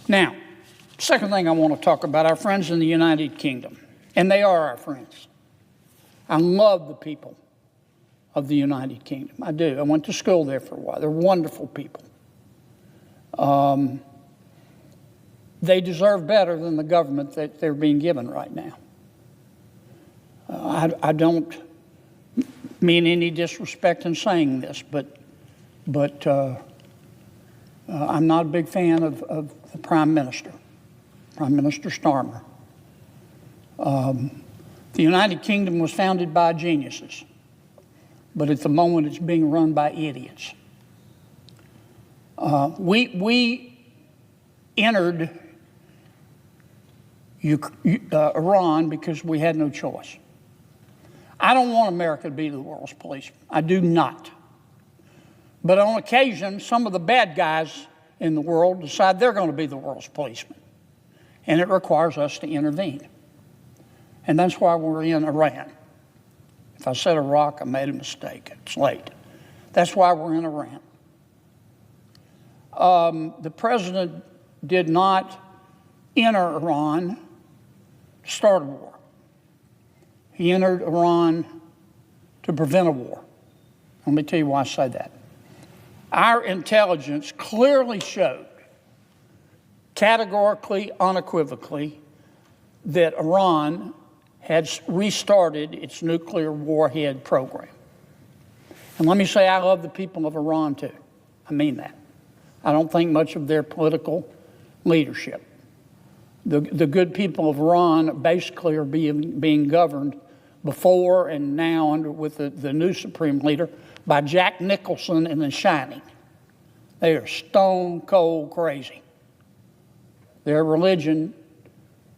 Now, second thing I want to talk about, our friends in the United Kingdom, and they are our friends. I love the people of the United Kingdom. I do. I went to school there for a while. They're wonderful people. They deserve better than the government that they're being given right now. I don't mean any disrespect in saying this, but I'm not a big fan of the Prime Minister Starmer. The United Kingdom was founded by geniuses, but at the moment it's being run by idiots. We entered Iran because we had no choice. I don't want America to be the world's policeman. I do not. But on occasion, some of the bad guys in the world decide they're going to be the world's policeman. And it requires us to intervene. And that's why we're in Iran. If I said Iraq, I made a mistake. It's late. That's why we're in Iran. The president did not enter Iran to start a war. He entered Iran to prevent a war. Let me tell you why I say that. Our intelligence clearly showed, categorically, unequivocally, that Iran had restarted its nuclear warhead program. And let me say, I love the people of Iran too. I mean that. I don't think much of their political leadership. The good people of Iran basically are being governed before and now with the new supreme leader by Jack Nicholson and The Shining. They are stone cold crazy. Their religion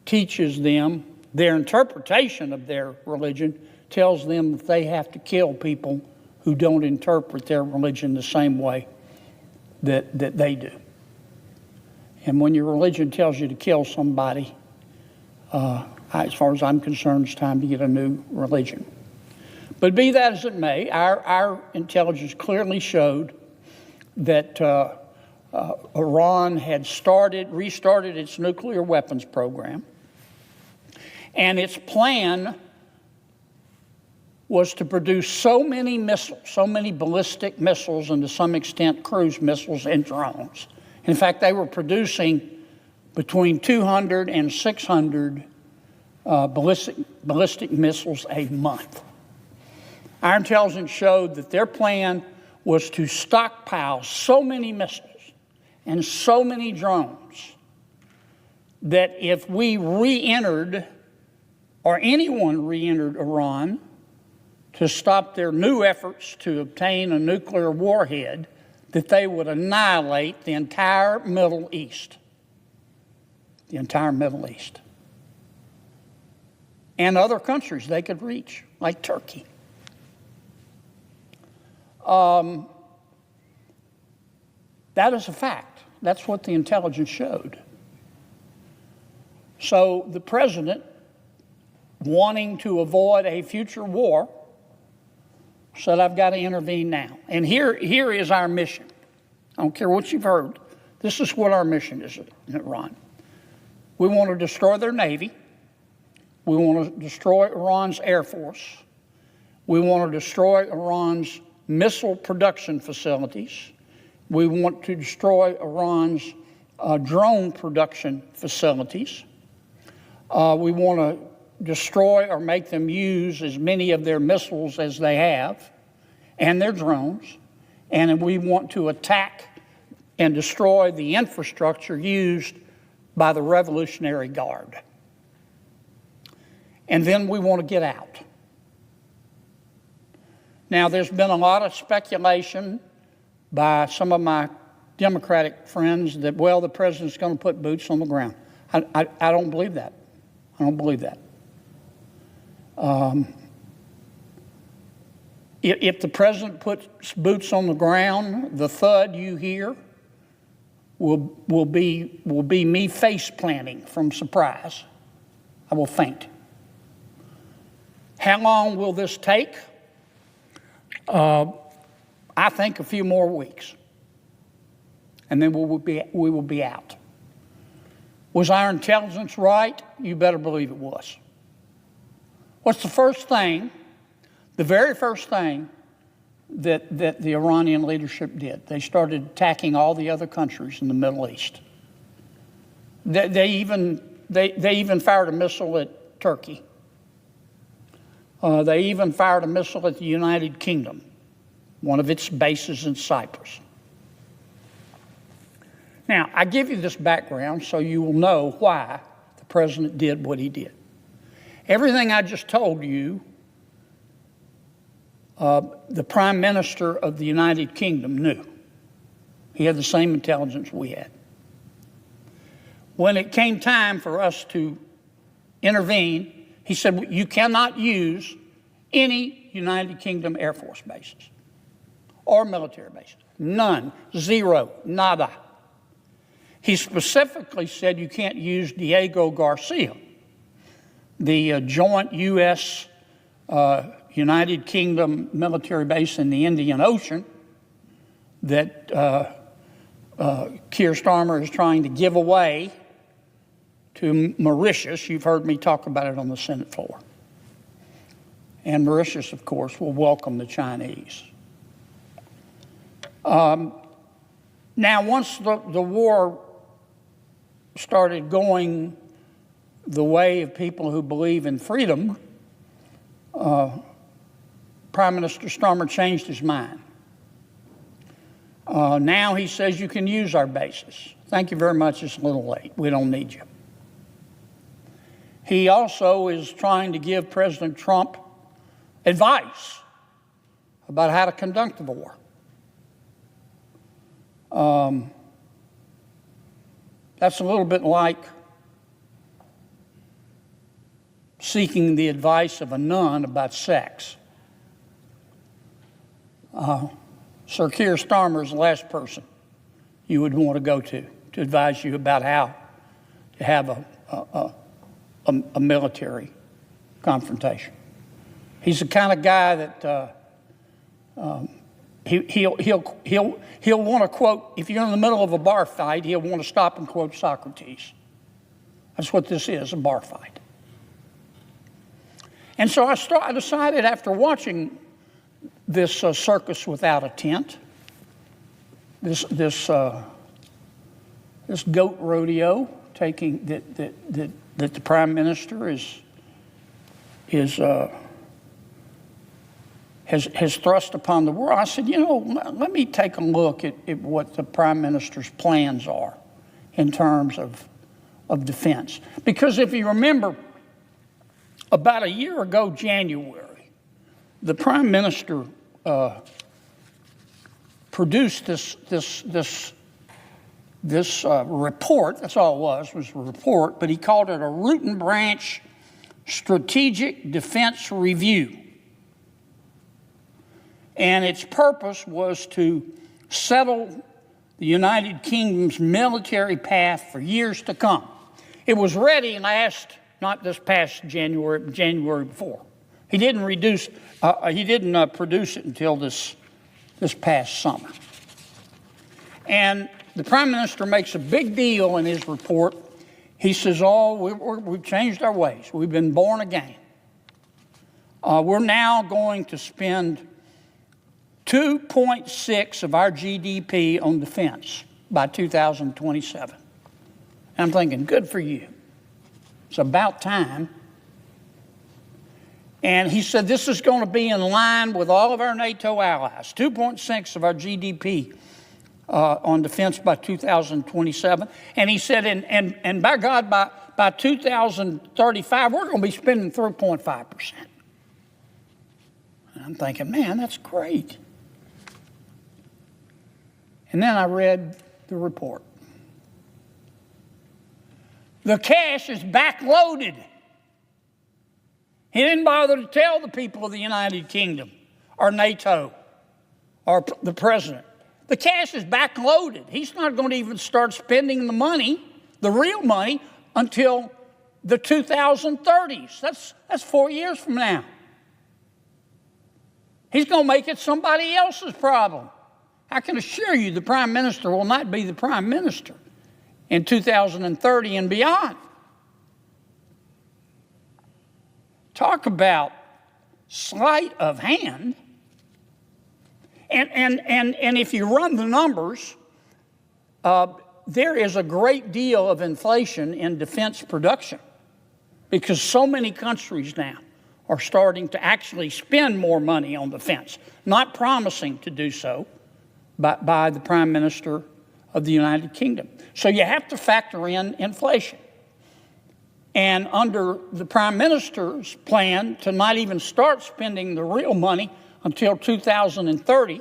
teaches them, their interpretation of their religion tells them that they have to kill people who don't interpret their religion the same way that they do. And when your religion tells you to kill somebody, as far as I'm concerned, it's time to get a new religion. But be that as it may, our intelligence clearly showed that Iran had restarted its nuclear weapons program, and its plan was to produce so many missiles, so many ballistic missiles, and to some extent cruise missiles and drones. In fact, they were producing between 200 and 600 ballistic missiles a month. Our intelligence showed that their plan was to stockpile so many missiles and so many drones that if we re-entered, or anyone re-entered Iran to stop their new efforts to obtain a nuclear warhead, that they would annihilate the entire Middle East. The entire Middle East. And other countries they could reach, like Turkey. That is a fact. That's what the intelligence showed. So the president, wanting to avoid a future war, said, I've got to intervene now. And here is our mission. I don't care what you've heard. This is what our mission is in Iran. We want to destroy their Navy. We want to destroy Iran's Air Force. We want to destroy Iran's missile production facilities. We want to destroy Iran's drone production facilities. We want to destroy or make them use as many of their missiles as they have and their drones. And we want to attack and destroy the infrastructure used by the Revolutionary Guard. And then we want to get out. Now, there's been a lot of speculation by some of my Democratic friends that, well, the president's going to put boots on the ground. I don't believe that. I don't believe that. If the president puts boots on the ground, the thud you hear will be me face planting from surprise. I will faint. How long will this take? I think a few more weeks, and then we will be out. Was our intelligence right? You better believe it was. What's the first thing, the very first thing that the Iranian leadership did? They started attacking all the other countries in the Middle East. They even fired a missile at Turkey. They even fired a missile at the United Kingdom, one of its bases in Cyprus. Now, I give you this background so you will know why the president did what he did. Everything I just told you, the Prime Minister of the United Kingdom knew. He had the same intelligence we had. When it came time for us to intervene, he said, you cannot use any United Kingdom Air Force bases or military bases. None. Zero. Nada. He specifically said you can't use Diego Garcia, the joint U.S. United Kingdom military base in the Indian Ocean that Keir Starmer is trying to give away to Mauritius. You've heard me talk about it on the Senate floor. And Mauritius, of course, will welcome the Chinese. Now, once the war started going the way of people who believe in freedom, Prime Minister Starmer changed his mind. Now he says you can use our bases. Thank you very much, it's a little late. We don't need you. He also is trying to give President Trump advice about how to conduct the war. That's a little bit like seeking the advice of a nun about sex. Sir Keir Starmer is the last person you would want to go to advise you about how to have a military confrontation. He's the kind of guy that he'll want to quote, if you're in the middle of a bar fight, he'll want to stop and quote Socrates. That's what this is, a bar fight. And so I decided after watching this circus without a tent, this goat rodeo taking that the Prime Minister has thrust upon the world. I said, let me take a look at what the Prime Minister's plans are in terms of defense. Because if you remember, about a year ago, January, the Prime Minister produced this report. That's all it was a report, but he called it a Root and Branch Strategic Defense Review. And its purpose was to settle the United Kingdom's military path for years to come. It was ready not this past January, but January before. He didn't produce it until this past summer. And the Prime Minister makes a big deal in his report. He says, we've changed our ways. We've been born again. We're now going to spend 2.6% of our GDP on defense by 2027. And I'm thinking, good for you. It's about time. And he said this is going to be in line with all of our NATO allies, 2.6% of our GDP on defense by 2027. And he said, and by God, by 2035, we're going to be spending 3.5%. And I'm thinking, man, that's great. And then I read the report. The cash is backloaded. He didn't bother to tell the people of the United Kingdom or NATO or the president. The cash is backloaded. He's not going to even start spending the money, the real money, until the 2030s. That's 4 years from now. He's going to make it somebody else's problem. I can assure you the Prime Minister will not be the Prime Minister in 2030 and beyond. Talk about sleight of hand. And if you run the numbers, there is a great deal of inflation in defense production because so many countries now are starting to actually spend more money on defense, not promising to do so by the Prime Minister of the United Kingdom. So you have to factor in inflation. And under the Prime Minister's plan to not even start spending the real money until 2030,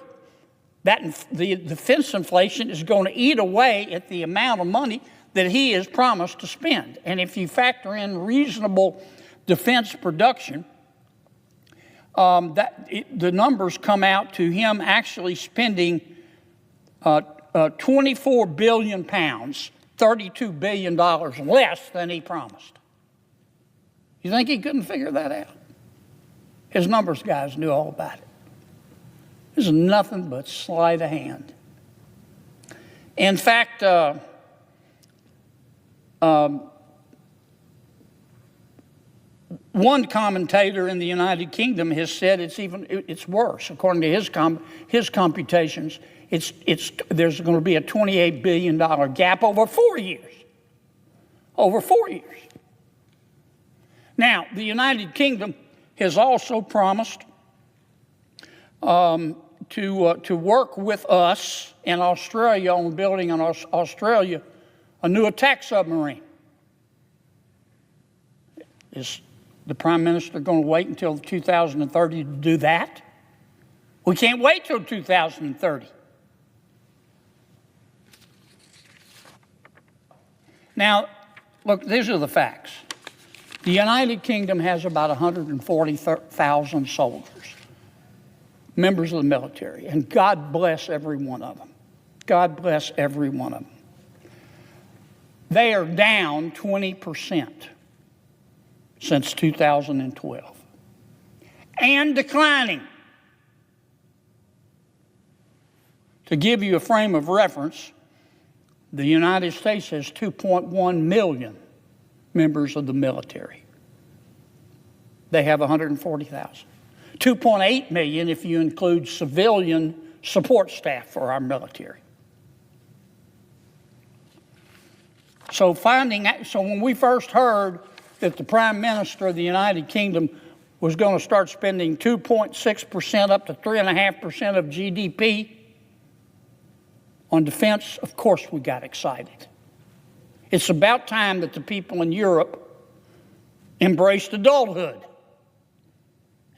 the defense inflation is going to eat away at the amount of money that he has promised to spend. And if you factor in reasonable defense production, the numbers come out to him actually spending 24 billion pounds, $32 billion less than he promised. You think he couldn't figure that out? His numbers guys knew all about it. This is nothing but sleight of hand. In fact, one commentator in the United Kingdom has said it's worse. According to his computations, there's going to be a $28 billion gap over 4 years. Over 4 years. Now, the United Kingdom has also promised to work with us in Australia on building in Australia a new attack submarine. Is the Prime Minister going to wait until 2030 to do that? We can't wait till 2030. Now, look, these are the facts. The United Kingdom has about 140,000 soldiers, members of the military, and God bless every one of them. God bless every one of them. They are down 20% since 2012 and declining. To give you a frame of reference, the United States has 2.1 million members of the military. They have 140,000. 2.8 million if you include civilian support staff for our military. So when we first heard that the Prime Minister of the United Kingdom was going to start spending 2.6% up to 3.5% of GDP on defense, of course we got excited. It's about time that the people in Europe embraced adulthood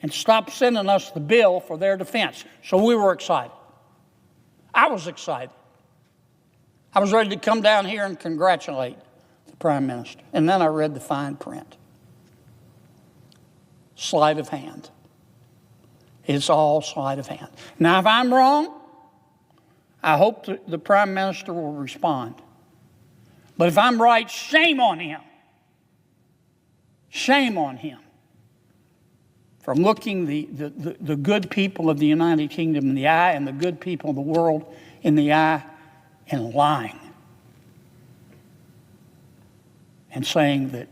and stopped sending us the bill for their defense. So we were excited. I was excited. I was ready to come down here and congratulate the Prime Minister. And then I read the fine print. Sleight of hand. It's all sleight of hand. Now, if I'm wrong, I hope the Prime Minister will respond. But if I'm right, shame on him. Shame on him for looking the good people of the United Kingdom in the eye and the good people of the world in the eye and lying. And saying that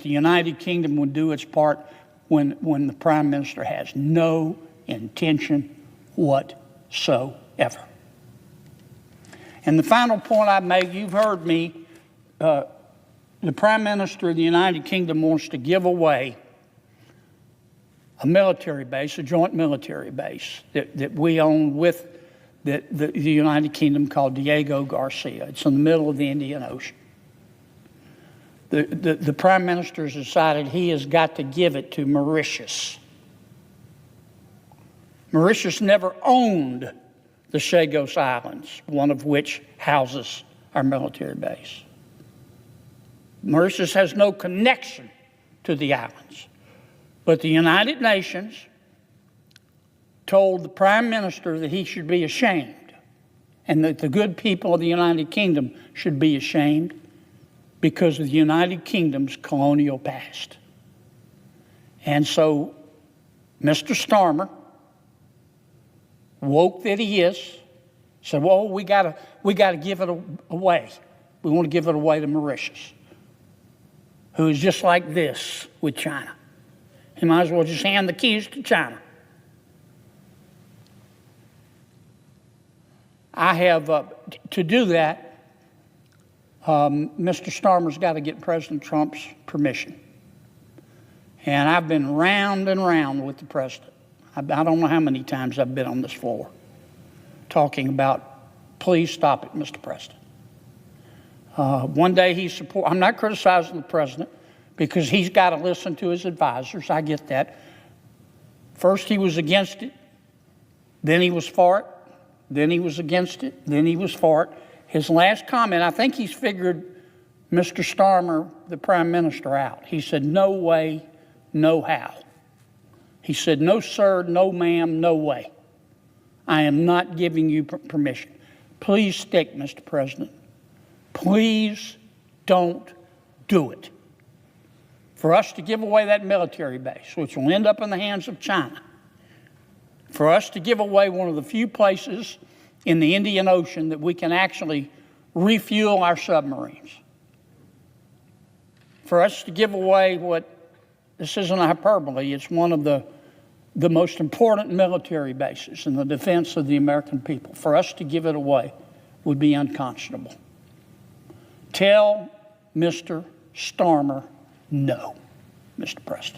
the United Kingdom would do its part when the Prime Minister has no intention whatsoever. And the final point I make, you've heard me, the Prime Minister of the United Kingdom wants to give away a military base, a joint military base that we own with the United Kingdom called Diego Garcia. It's in the middle of the Indian Ocean. The Prime Minister has decided he has got to give it to Mauritius. Mauritius never owned the Chagos Islands, one of which houses our military base. Mauritius has no connection to the islands. But the United Nations told the Prime Minister that he should be ashamed and that the good people of the United Kingdom should be ashamed because of the United Kingdom's colonial past. And so Mr. Starmer, woke that he is, said, well, we gotta give it away. We want to give it away to Mauritius, who is just like this with China. You might as well just hand the keys to China. I have, to do that, Mr. Starmer's got to get President Trump's permission. And I've been round and round with the president. I don't know how many times I've been on this floor talking about, please stop it, Mr. President. One day I'm not criticizing the president because he's got to listen to his advisors. I get that. First he was against it, then he was for it, then he was against it, then he was for it. His last comment, I think he's figured Mr. Starmer, the prime minister, out. He said, no way, no how. He said, no sir, no ma'am, no way. I am not giving you permission. Please stick, Mr. President. Please don't do it. For us to give away that military base, which will end up in the hands of China, for us to give away one of the few places in the Indian Ocean that we can actually refuel our submarines, for us to give away this isn't a hyperbole, it's one of the most important military bases in the defense of the American people. For us to give it away would be unconscionable. Tell Mr. Starmer no, Mr. President.